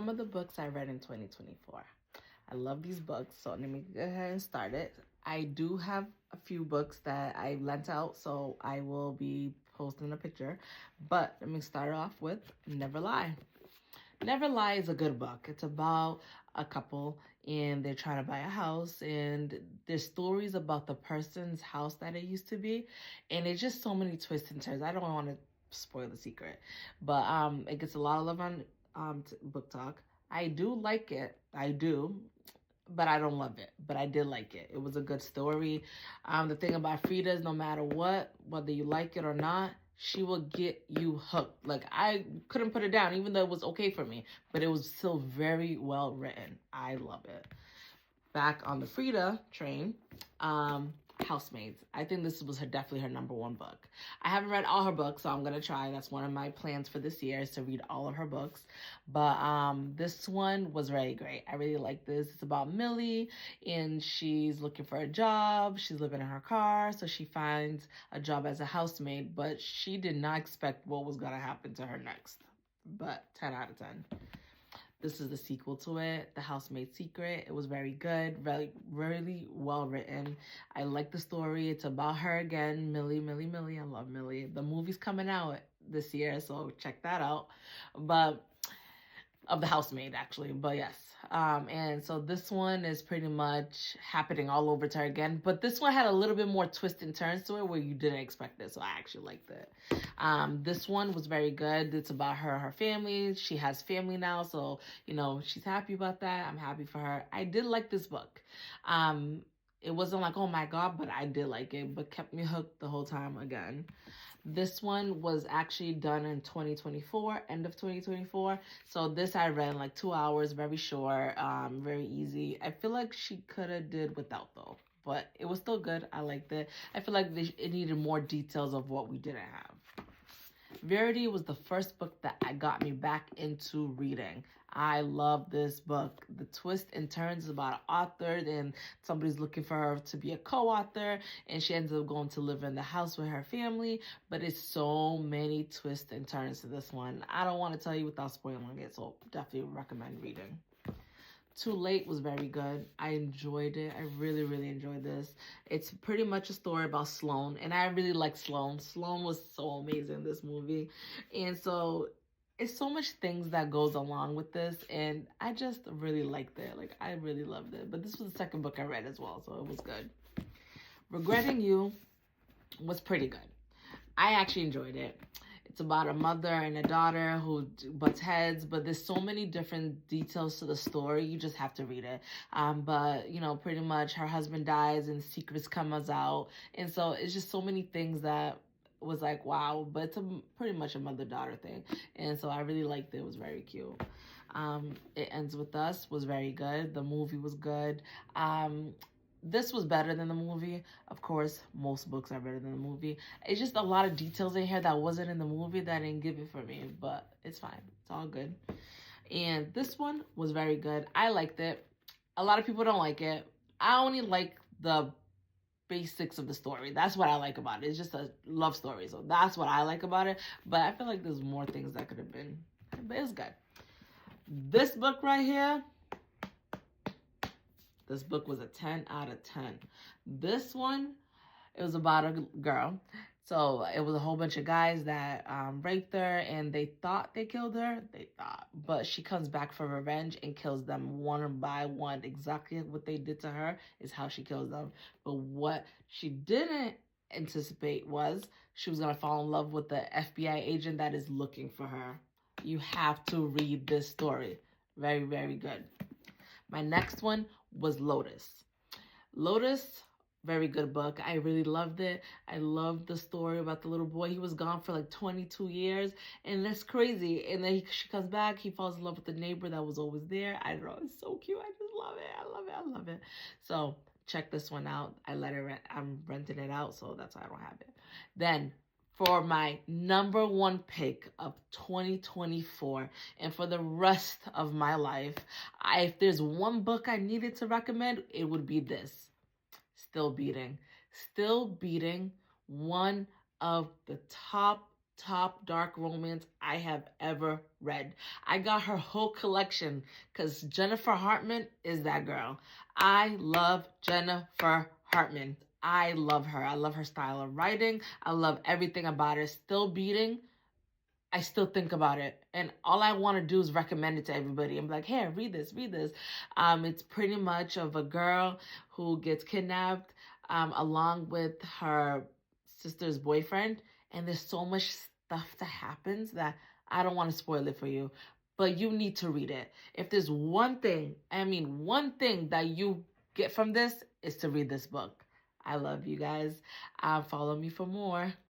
some of the books I read in 2024. I love these books, so let me go ahead and start it. I do have a few books that I lent out, so I will be posting a picture. But let me start off with Never Lie. Never Lie is a good book. It's about a couple and they're trying to buy a house, and there's stories about the person's house that it used to be, and it's just so many twists and turns. I don't want to spoil the secret, but it gets a lot of love on book talk. I do like it. I do, but I don't love it. But I did like it. It was a good story. The thing about Frida is no matter what, whether you like it or not, she will get you hooked. Like, I couldn't put it down, even though it was okay for me, but it was still very well written. I love it. Back on the Frida train, Housemaids. I think this was definitely her number one book. I haven't read all her books, so I'm gonna try. That's one of my plans for this year, is to read all of her books. But this one was really great. I really like this. It's about Millie, and she's looking for a job. She's living in her car, so she finds a job as a housemaid, but she did not expect what was gonna happen to her next. But 10 out of 10. This is the sequel to it, The Housemaid Secret. It was very good, really well written. I like the story. It's about her again, Millie. I love Millie. The movie's coming out this year, so check that out. But of The Housemaid, actually, but yes. And so this one is pretty much happening all over to her again, but this one had a little bit more twists and turns to it where you didn't expect it, so I actually liked it. This one was very good. It's about her family. She has family now, so she's happy about that. I'm happy for her. I did like this book. It wasn't like, oh my god, but I did like it, but kept me hooked the whole time again. This one was actually done in 2024, end of 2024. So this I read in like 2 hours, very short, very easy. I feel like she could have did without though, but it was still good. I liked it. I feel like it needed more details of what we didn't have. Verity was the first book that got me back into reading. I love this book. The twist and turns about an author, and somebody's looking for her to be a co-author, and she ends up going to live in the house with her family. But it's so many twists and turns to this one. I don't want to tell you without spoiling it, so definitely recommend reading. Too Late was very good. I enjoyed it. I really, really enjoyed this. It's pretty much a story about Sloane, and I really like Sloane. Sloane was so amazing in this movie. And so it's so much things that goes along with this, and I just really liked it. Like, I really loved it. But this was the second book I read as well, so it was good. Regretting You was pretty good. I actually enjoyed it. It's about a mother and a daughter who butts heads, but there's so many different details to the story. You just have to read it. But pretty much her husband dies and secrets comes out, and so it's just so many things that was like, wow. But it's pretty much a mother-daughter thing, and so I really liked it. It was very cute. It Ends With Us was very good. The movie was good. This was better than the movie. Of course, most books are better than the movie. It's just a lot of details in here that wasn't in the movie that didn't give it for me, but it's fine. It's all good. And this one was very good. I liked it. A lot of people don't like it. I only like the basics of the story. That's what I like about it. It's just a love story, so that's what I like about it. But I feel like there's more things that could have been, but it's good. This book right here, this book was a 10 out of 10. This one, it was about a girl. So it was a whole bunch of guys that raped her, and they thought they killed her. They thought. But she comes back for revenge and kills them one by one. Exactly what they did to her is how she kills them. But what she didn't anticipate was she was going to fall in love with the FBI agent that is looking for her. You have to read this story. Very, very good. My next one was Lotus. Lotus, very good book. I really loved it. I loved the story about the little boy. He was gone for like 22 years, and that's crazy. And then she comes back. He falls in love with the neighbor that was always there. I don't know. It's so cute. I just love it. I love it. I love it. So check this one out. I'm renting it out, so that's why I don't have it. Then for my number one pick of 2024 and for the rest of my life, if there's one book I needed to recommend, it would be this. Still Beating. Still Beating, one of the top top dark romance I have ever read. I got her whole collection because Jennifer Hartman is that girl. I love Jennifer Hartman. I love her. I love her style of writing. I love everything about it. Still beating. I still think about it. And all I want to do is recommend it to everybody. I'm like, hey, read this, read this. It's pretty much of a girl who gets kidnapped along with her sister's boyfriend. And there's so much stuff that happens that I don't want to spoil it for you. But you need to read it. If there's one thing, I mean, one thing that you get from this is to read this book. I love you guys. Follow me for more.